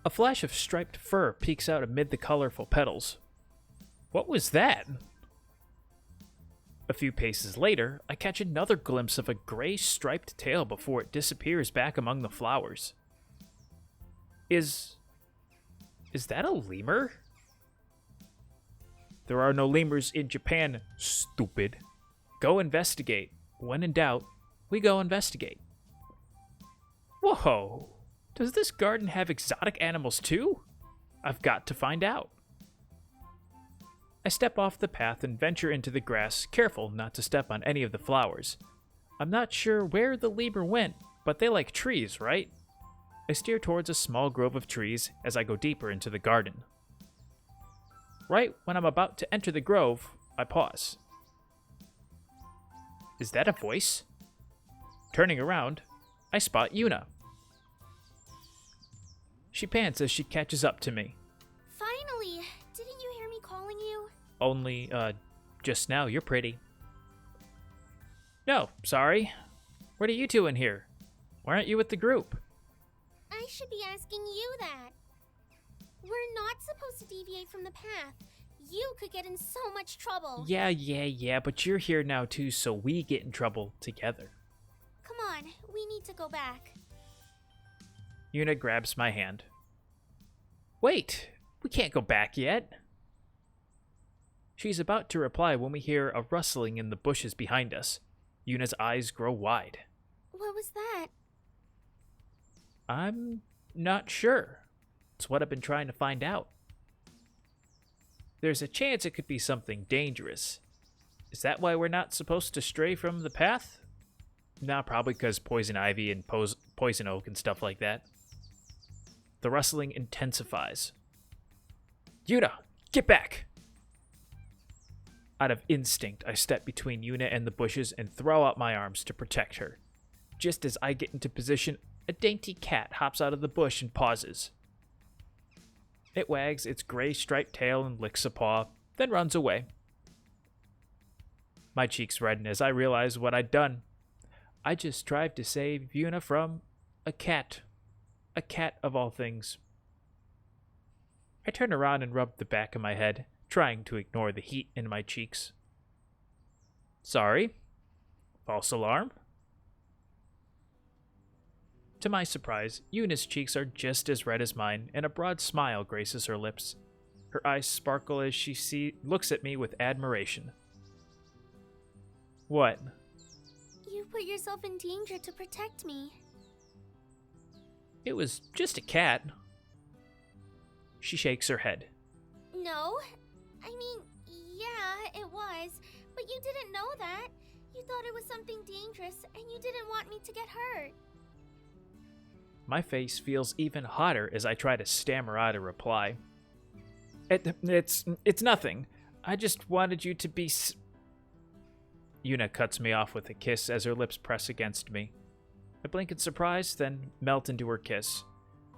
A flash of striped fur peeks out amid the colorful petals. What was that? A few paces later, I catch another glimpse of a gray striped tail before it disappears back among the flowers. Is that a lemur? There are no lemurs in Japan, stupid. Go investigate. When in doubt, we go investigate. Whoa! Does this garden have exotic animals too? I've got to find out. I step off the path and venture into the grass, careful not to step on any of the flowers. I'm not sure where the lemur went, but they like trees, right? I steer towards a small grove of trees as I go deeper into the garden. Right when I'm about to enter the grove, I pause. Is that a voice? Turning around, I spot Yuuna. She pants as she catches up to me. Finally! Didn't you hear me calling you? Only, just now, you're pretty. No, sorry. What are you two in here? Why aren't you with the group? I should be asking you that. We're not supposed to deviate from the path. You could get in so much trouble. Yeah, but you're here now too, so we get in trouble together. Come on, we need to go back. Yuuna grabs my hand. Wait, we can't go back yet. She's about to reply when we hear a rustling in the bushes behind us. Yuuna's eyes grow wide. What was that? I'm not sure. It's what I've been trying to find out. There's a chance it could be something dangerous. Is that why we're not supposed to stray from the path? No, probably because poison ivy and poison oak and stuff like that. The rustling intensifies. Yuuna, get back! Out of instinct, I step between Yuuna and the bushes and throw out my arms to protect her. Just as I get into position, a dainty cat hops out of the bush and pauses. It wags its gray striped tail and licks a paw, then runs away. My cheeks redden as I realize what I'd done. I just tried to save Yuuna from a cat. A cat of all things. I turn around and rub the back of my head, trying to ignore the heat in my cheeks. Sorry? False alarm? To my surprise, Yuuna's cheeks are just as red as mine, and a broad smile graces her lips. Her eyes sparkle as she looks at me with admiration. What? You put yourself in danger to protect me. It was just a cat. She shakes her head. No. I mean, yeah, it was. But you didn't know that. You thought it was something dangerous, and you didn't want me to get hurt. My face feels even hotter as I try to stammer out a reply. It's nothing. I just wanted you to be Yuuna cuts me off with a kiss as her lips press against me. I blink in surprise, then melt into her kiss.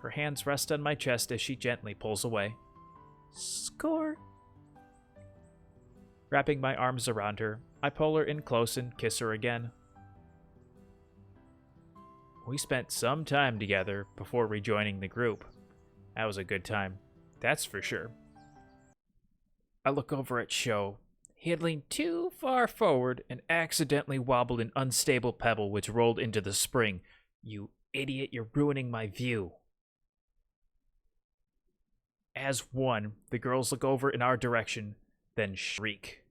Her hands rest on my chest as she gently pulls away. Score. Wrapping my arms around her, I pull her in close and kiss her again. We spent some time together before rejoining the group. That was a good time, that's for sure. I look over at Sho. He had leaned too far forward and accidentally wobbled an unstable pebble which rolled into the spring. You idiot, you're ruining my view. As one, the girls look over in our direction, then shriek.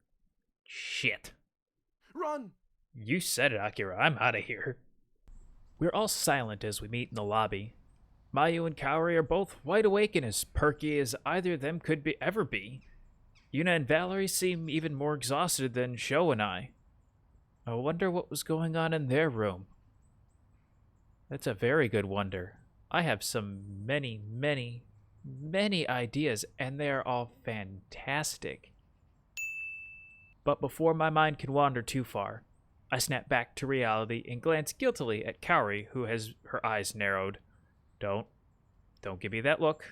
Shit. Run! You said it, Akira. I'm out of here. We're all silent as we meet in the lobby. Mayu and Kaori are both wide awake and as perky as either of them could ever be. Yuuna and Valerie seem even more exhausted than Sho and I. I wonder what was going on in their room. That's a very good wonder. I have many ideas, and they are all fantastic. But before my mind can wander too far, I snap back to reality and glance guiltily at Kaori, who has her eyes narrowed. Don't give me that look.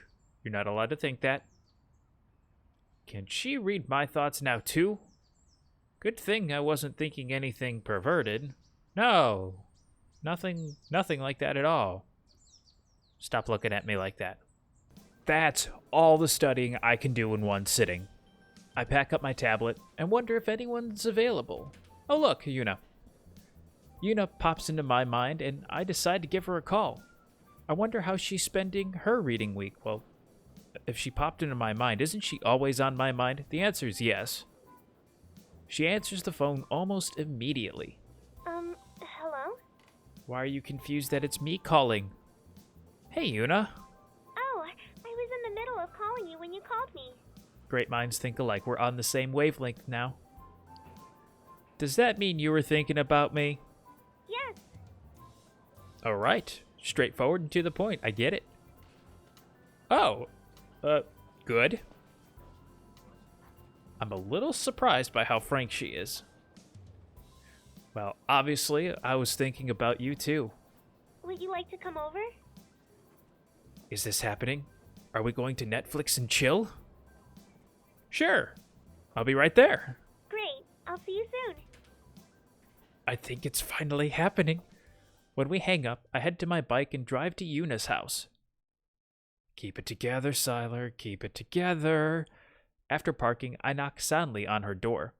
You're not allowed to think that. Can she read my thoughts now too? Good thing I wasn't thinking anything perverted. No, nothing like that at all. Stop looking at me like that. That's all the studying I can do in one sitting. I pack up my tablet and wonder if anyone's available. Oh look, Yuuna. Yuuna pops into my mind and I decide to give her a call. I wonder how she's spending her reading week. Well, if she popped into my mind, isn't she always on my mind? The answer is yes. She answers the phone almost immediately. Hello? Why are you confused that it's me calling? Hey, Yuuna. Oh, I was in the middle of calling you when you called me. Great minds think alike. We're on the same wavelength now. Does that mean you were thinking about me? Yes. All right. Straightforward and to the point. I get it. Oh, good. I'm a little surprised by how frank she is. Well, obviously, I was thinking about you too. Would you like to come over? Is this happening? Are we going to Netflix and chill? Sure. I'll be right there. Great. I'll see you soon. I think it's finally happening. When we hang up, I head to my bike and drive to Yuuna's house. Keep it together, Sylar. Keep it together. After parking, I knock soundly on her door.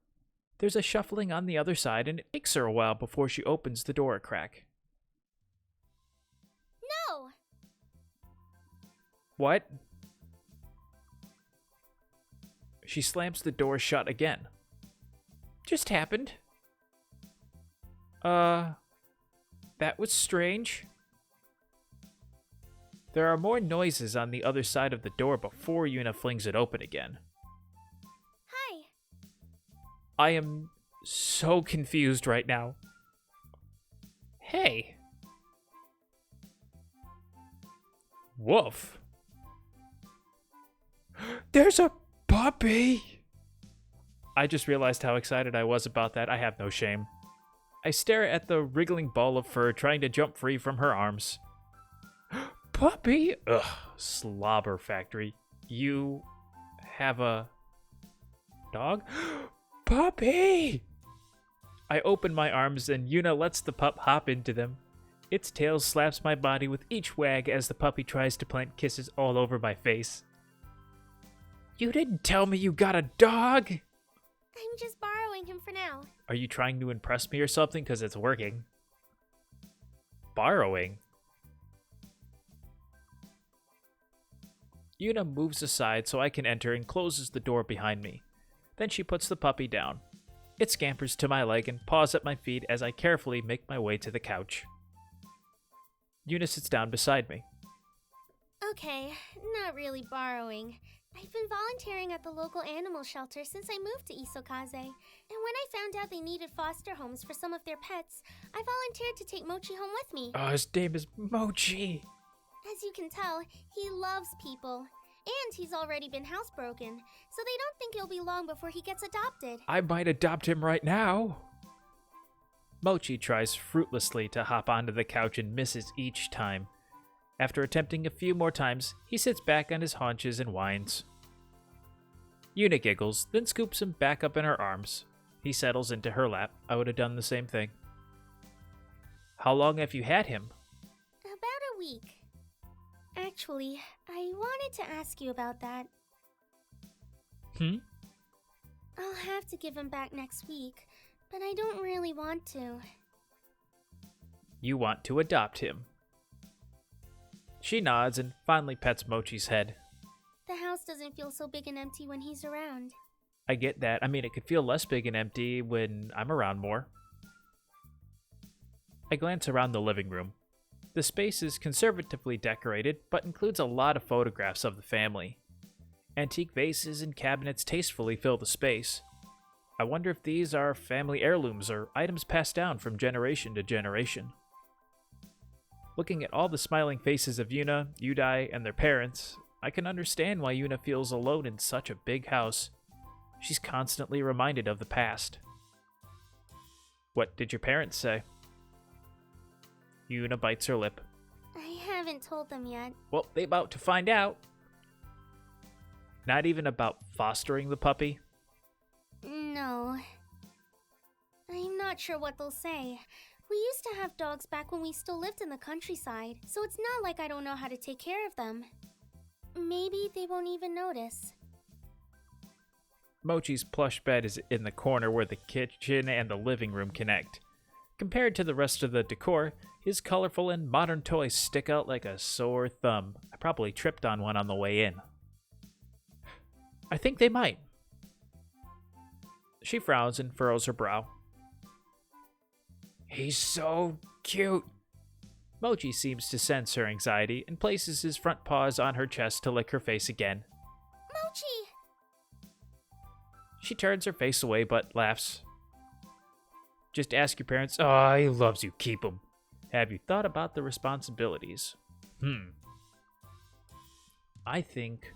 There's a shuffling on the other side, and it takes her a while before she opens the door a crack. No! What? She slams the door shut again. Just happened. That was strange. There are more noises on the other side of the door before Yuuna flings it open again. Hi. I am so confused right now. Hey. Woof. There's a puppy! I just realized how excited I was about that. I have no shame. I stare at the wriggling ball of fur trying to jump free from her arms. Puppy? Ugh, slobber factory. You have a dog? Puppy! I open my arms and Yuuna lets the pup hop into them. Its tail slaps my body with each wag as the puppy tries to plant kisses all over my face. You didn't tell me you got a dog! I'm just borrowing him for now. Are you trying to impress me or something? Because it's working. Borrowing? Yuuna moves aside so I can enter and closes the door behind me. Then she puts the puppy down. It scampers to my leg and paws at my feet as I carefully make my way to the couch. Yuuna sits down beside me. Okay, not really borrowing. I've been volunteering at the local animal shelter since I moved to Isokaze. And when I found out they needed foster homes for some of their pets, I volunteered to take Mochi home with me. Oh, his name is Mochi. As you can tell, he loves people. And he's already been housebroken, so they don't think it'll be long before he gets adopted. I might adopt him right now. Mochi tries fruitlessly to hop onto the couch and misses each time. After attempting a few more times, he sits back on his haunches and whines. Yuuna giggles, then scoops him back up in her arms. He settles into her lap. I would have done the same thing. How long have you had him? About a week. Actually, I wanted to ask you about that. I'll have to give him back next week, but I don't really want to. You want to adopt him. She nods and finally pets Mochi's head. The house doesn't feel so big and empty when he's around. I get that. I mean, it could feel less big and empty when I'm around more. I glance around the living room. The space is conservatively decorated, but includes a lot of photographs of the family. Antique vases and cabinets tastefully fill the space. I wonder if these are family heirlooms or items passed down from generation to generation. Looking at all the smiling faces of Yuuna, Yudai, and their parents, I can understand why Yuuna feels alone in such a big house. She's constantly reminded of the past. What did your parents say? Yuuna bites her lip. I haven't told them yet. Well, they about to find out. Not even about fostering the puppy? No. I'm not sure what they'll say. We used to have dogs back when we still lived in the countryside, so it's not like I don't know how to take care of them. Maybe they won't even notice. Mochi's plush bed is in the corner where the kitchen and the living room connect. Compared to the rest of the decor, his colorful and modern toys stick out like a sore thumb. I probably tripped on one on the way in. I think they might. She frowns and furrows her brow. He's so cute. Mochi seems to sense her anxiety and places his front paws on her chest to lick her face again. Mochi! She turns her face away but laughs. Just ask your parents. Oh, he loves you. Keep him. Have you thought about the responsibilities? I think...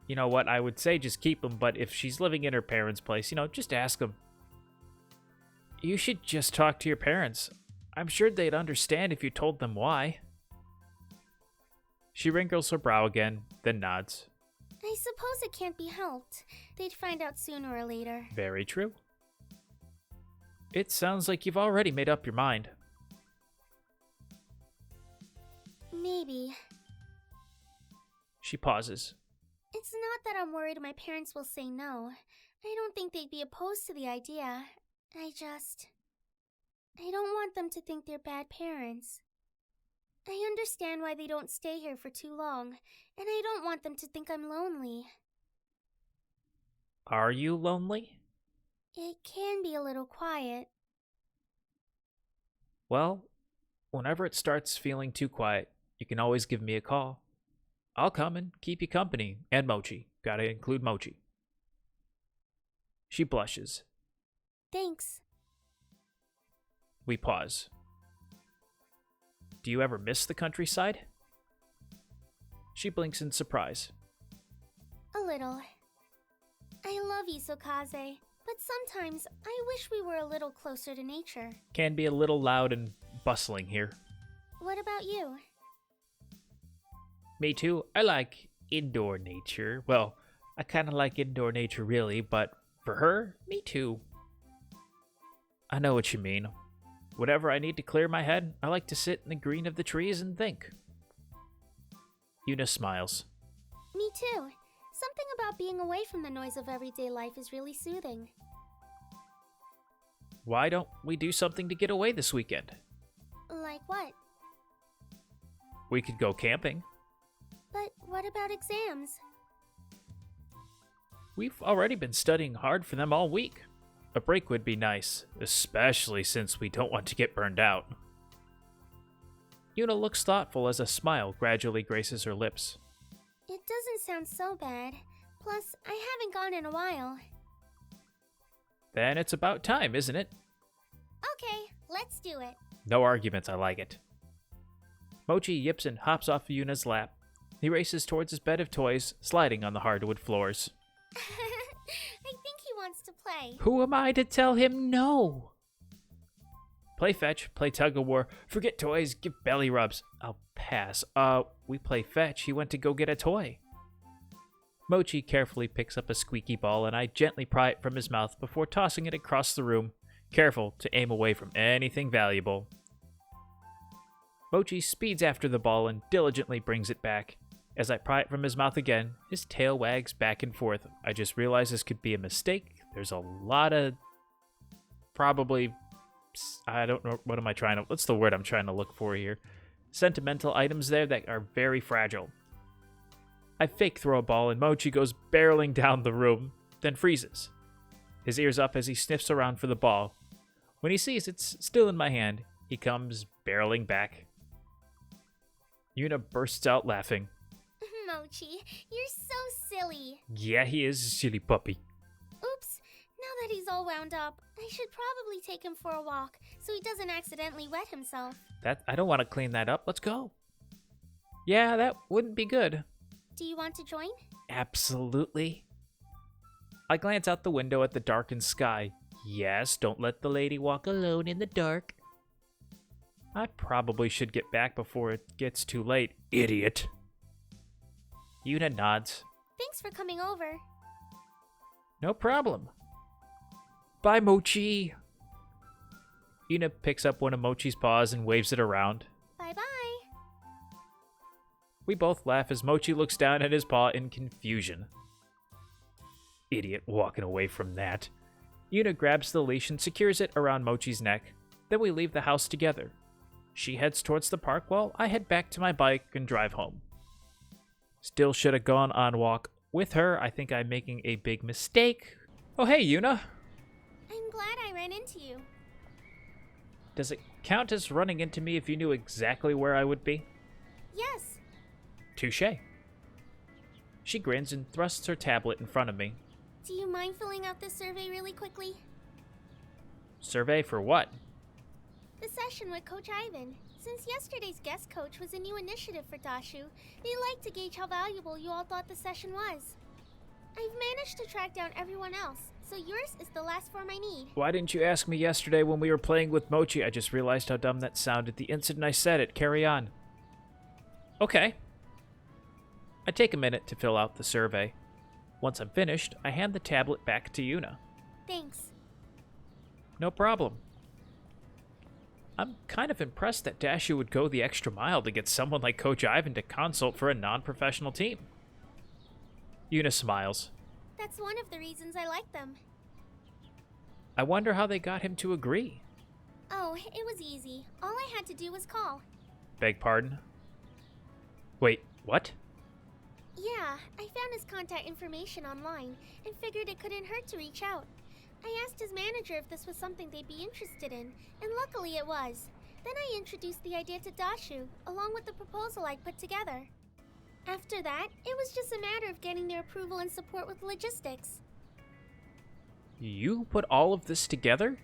You know what? I would say just keep him, but if she's living in her parents' place, just ask them. You should just talk to your parents. I'm sure they'd understand if you told them why. She wrinkles her brow again, then nods. I suppose it can't be helped. They'd find out sooner or later. Very true. It sounds like you've already made up your mind. Maybe. She pauses. It's not that I'm worried my parents will say no. I don't think they'd be opposed to the idea. I don't want them to think they're bad parents. I understand why they don't stay here for too long, and I don't want them to think I'm lonely. Are you lonely? It can be a little quiet. Well, whenever it starts feeling too quiet, you can always give me a call. I'll come and keep you company. And Mochi. Gotta include Mochi. She blushes. Thanks. We pause. Do you ever miss the countryside? She blinks in surprise. A little. I love Isokaze, but sometimes I wish we were a little closer to nature. Can be a little loud and bustling here. What about you? Me too. I like indoor nature. Well, I kind of like indoor nature really, but for her, me too. I know what you mean. Whenever I need to clear my head, I like to sit in the green of the trees and think. Yuuna smiles. Me too. Something about being away from the noise of everyday life is really soothing. Why don't we do something to get away this weekend? Like what? We could go camping. But what about exams? We've already been studying hard for them all week. A break would be nice, especially since we don't want to get burned out. Yuuna looks thoughtful as a smile gradually graces her lips. It doesn't sound so bad. Plus, I haven't gone in a while. Then it's about time, isn't it? Okay, let's do it. No arguments, I like it. Mochi yips and hops off Yuuna's lap. He races towards his bed of toys, sliding on the hardwood floors. I think he wants to play. Who am I to tell him no? Play fetch, play tug-of-war, forget toys, give belly rubs. I'll pass. We play fetch. He went to go get a toy. Mochi carefully picks up a squeaky ball and I gently pry it from his mouth before tossing it across the room, careful to aim away from anything valuable. Mochi speeds after the ball and diligently brings it back. As I pry it from his mouth again, his tail wags back and forth. I just realized this could be a mistake. There's a lot of I don't know, what's the word I'm trying to look for here? Sentimental items there that are very fragile. I fake throw a ball and Mochi goes barreling down the room, then freezes. His ears up as he sniffs around for the ball. When he sees it's still in my hand, he comes barreling back. Yuuna bursts out laughing. Mochi, you're so silly. Yeah, he is a silly puppy. Oops, now that he's all wound up, I should probably take him for a walk so he doesn't accidentally wet himself. I don't want to clean that up. Let's go. Yeah, that wouldn't be good. Do you want to join? Absolutely. I glance out the window at the darkened sky. Yes, don't let the lady walk alone in the dark. I probably should get back before it gets too late. Idiot. Yuuna nods. Thanks for coming over. No problem. Bye, Mochi. Yuuna picks up one of Mochi's paws and waves it around. Bye-bye. We both laugh as Mochi looks down at his paw in confusion. Idiot walking away from that. Yuuna grabs the leash and secures it around Mochi's neck. Then we leave the house together. She heads towards the park while I head back to my bike and drive home. Still should have gone on walk with her. I think I'm making a big mistake. Oh, hey, Yuuna. I'm glad I ran into you. Does it count as running into me if you knew exactly where I would be? Yes. Touché. She grins and thrusts her tablet in front of me. Do you mind filling out this survey really quickly? Survey for what? The session with Coach Ivan. Since yesterday's guest coach was a new initiative for Dashu, they like to gauge how valuable you all thought the session was. I've managed to track down everyone else, so yours is the last form I need. Why didn't you ask me yesterday when we were playing with Mochi? I just realized how dumb that sounded the instant I said it. Carry on. Okay. I take a minute to fill out the survey. Once I'm finished, I hand the tablet back to Yuuna. Thanks. No problem. I'm kind of impressed that Dashu would go the extra mile to get someone like Coach Ivan to consult for a non-professional team. Yuuna smiles. That's one of the reasons I like them. I wonder how they got him to agree. Oh, it was easy. All I had to do was call. Beg pardon? Wait, what? Yeah, I found his contact information online and figured it couldn't hurt to reach out. I asked his manager if this was something they'd be interested in, and luckily it was. Then I introduced the idea to Dashu, along with the proposal I'd put together. After that, it was just a matter of getting their approval and support with logistics. You put all of this together?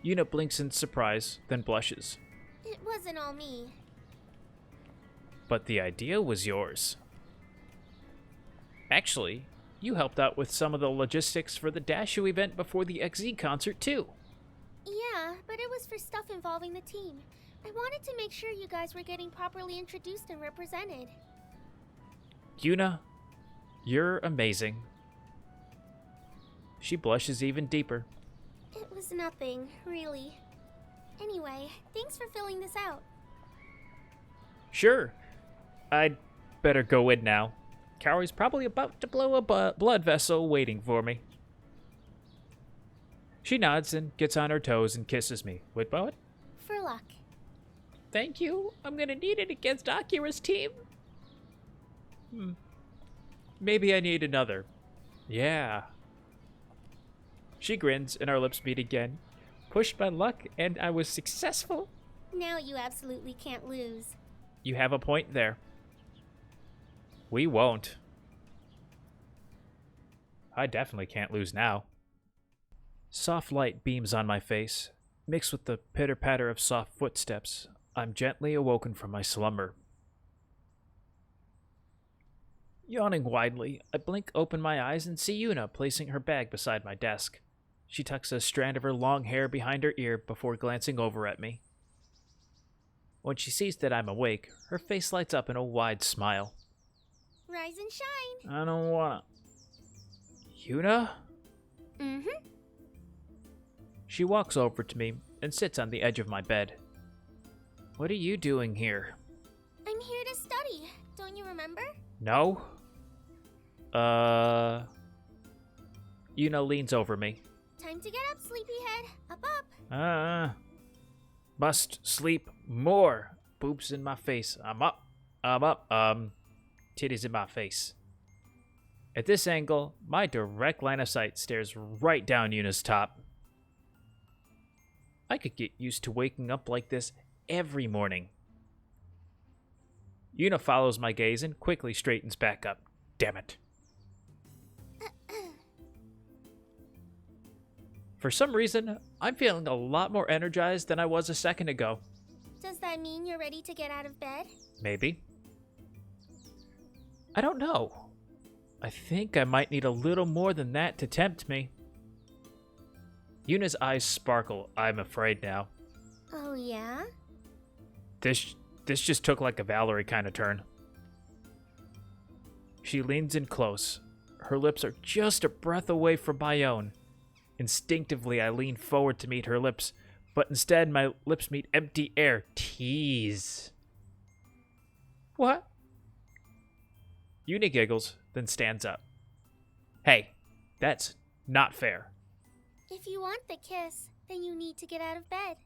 Yuuna blinks in surprise, then blushes. It wasn't all me. But the idea was yours. Actually, you helped out with some of the logistics for the Dashu event before the XZ concert, too. Yeah, but it was for stuff involving the team. I wanted to make sure you guys were getting properly introduced and represented. Yuuna, you're amazing. She blushes even deeper. It was nothing, really. Anyway, thanks for filling this out. Sure. I'd better go in now. Kaori's probably about to blow a blood vessel waiting for me. She nods and gets on her toes and kisses me. Wait, what? For luck. Thank you. I'm gonna need it against Akira's team. Maybe I need another. Yeah. She grins and our lips meet again. Pushed my luck and I was successful. Now you absolutely can't lose. You have a point there. We won't. I definitely can't lose now. Soft light beams on my face. Mixed with the pitter-patter of soft footsteps, I'm gently awoken from my slumber. Yawning widely, I blink open my eyes and see Yuuna placing her bag beside my desk. She tucks a strand of her long hair behind her ear before glancing over at me. When she sees that I'm awake, her face lights up in a wide smile. Rise and shine. I don't wanna. Yuuna? Mm-hmm. She walks over to me and sits on the edge of my bed. What are you doing here? I'm here to study. Don't you remember? No? Yuuna leans over me. Time to get up, sleepyhead. Up. Must sleep more. Boobs in my face. I'm up. Titties in my face. At this angle, my direct line of sight stares right down Yuuna's top. I could get used to waking up like this every morning. Yuuna follows my gaze and quickly straightens back up. Damn it. For some reason, I'm feeling a lot more energized than I was a second ago. Does that mean you're ready to get out of bed? Maybe. I don't know. I think I might need a little more than that to tempt me. Yuuna's eyes sparkle. I'm afraid now. Oh, yeah? This just took like a Valerie kind of turn. She leans in close. Her lips are just a breath away from my own. Instinctively, I lean forward to meet her lips, but instead my lips meet empty air. Tease. What? Yuuna giggles, then stands up. Hey, that's not fair. If you want the kiss, then you need to get out of bed.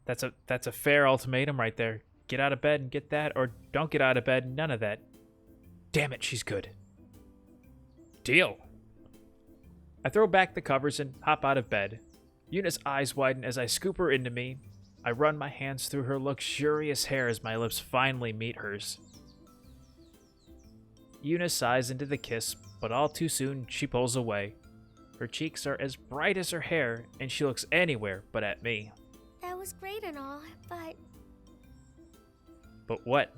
That's a fair ultimatum right there. Get out of bed and get that, or don't get out of bed and none of that. Damn it, she's good. Deal. I throw back the covers and hop out of bed. Yuna's eyes widen as I scoop her into me. I run my hands through her luxurious hair as my lips finally meet hers. Yuuna sighs into the kiss, but all too soon she pulls away. Her cheeks are as bright as her hair, and she looks anywhere but at me. That was great and all, but But what?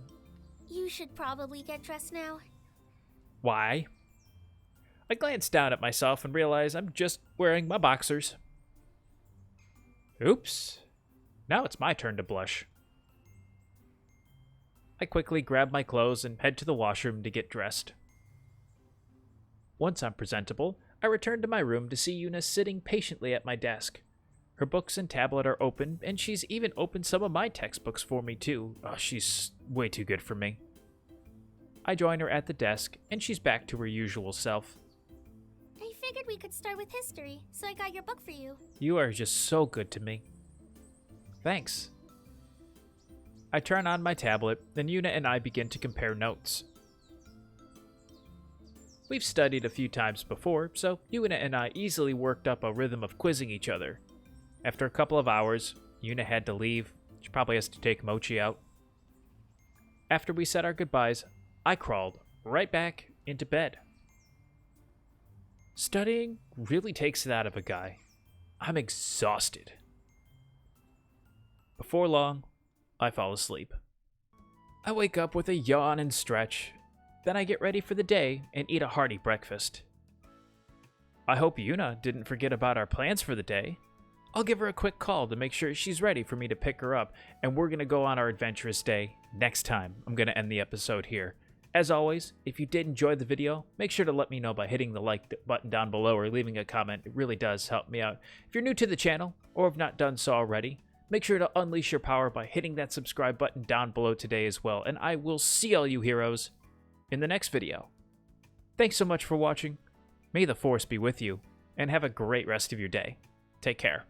you should probably get dressed now. Why? I glance down at myself and realize I'm just wearing my boxers. Oops. Now it's my turn to blush. I quickly grab my clothes and head to the washroom to get dressed. Once I'm presentable, I return to my room to see Yuuna sitting patiently at my desk. Her books and tablet are open, and she's even opened some of my textbooks for me too. Oh, she's way too good for me. I join her at the desk, and she's back to her usual self. I figured we could start with history, so I got your book for you. You are just so good to me. Thanks. I turn on my tablet, then Yuuna and I begin to compare notes. We've studied a few times before, so Yuuna and I easily worked up a rhythm of quizzing each other. After a couple of hours, Yuuna had to leave. She probably has to take Mochi out. After we said our goodbyes, I crawled right back into bed. Studying really takes it out of a guy. I'm exhausted. Before long, I fall asleep. I wake up with a yawn and stretch. Then I get ready for the day and eat a hearty breakfast. I hope Yuuna didn't forget about our plans for the day. I'll give her a quick call to make sure she's ready for me to pick her up, and we're going to go on our adventurous day next time. I'm going to end the episode here. As always, if you did enjoy the video, make sure to let me know by hitting the like button down below or leaving a comment. It really does help me out. If you're new to the channel, or have not done so already, make sure to unleash your power by hitting that subscribe button down below today as well, and I will see all you heroes in the next video. Thanks so much for watching. May the Force be with you, and have a great rest of your day. Take care.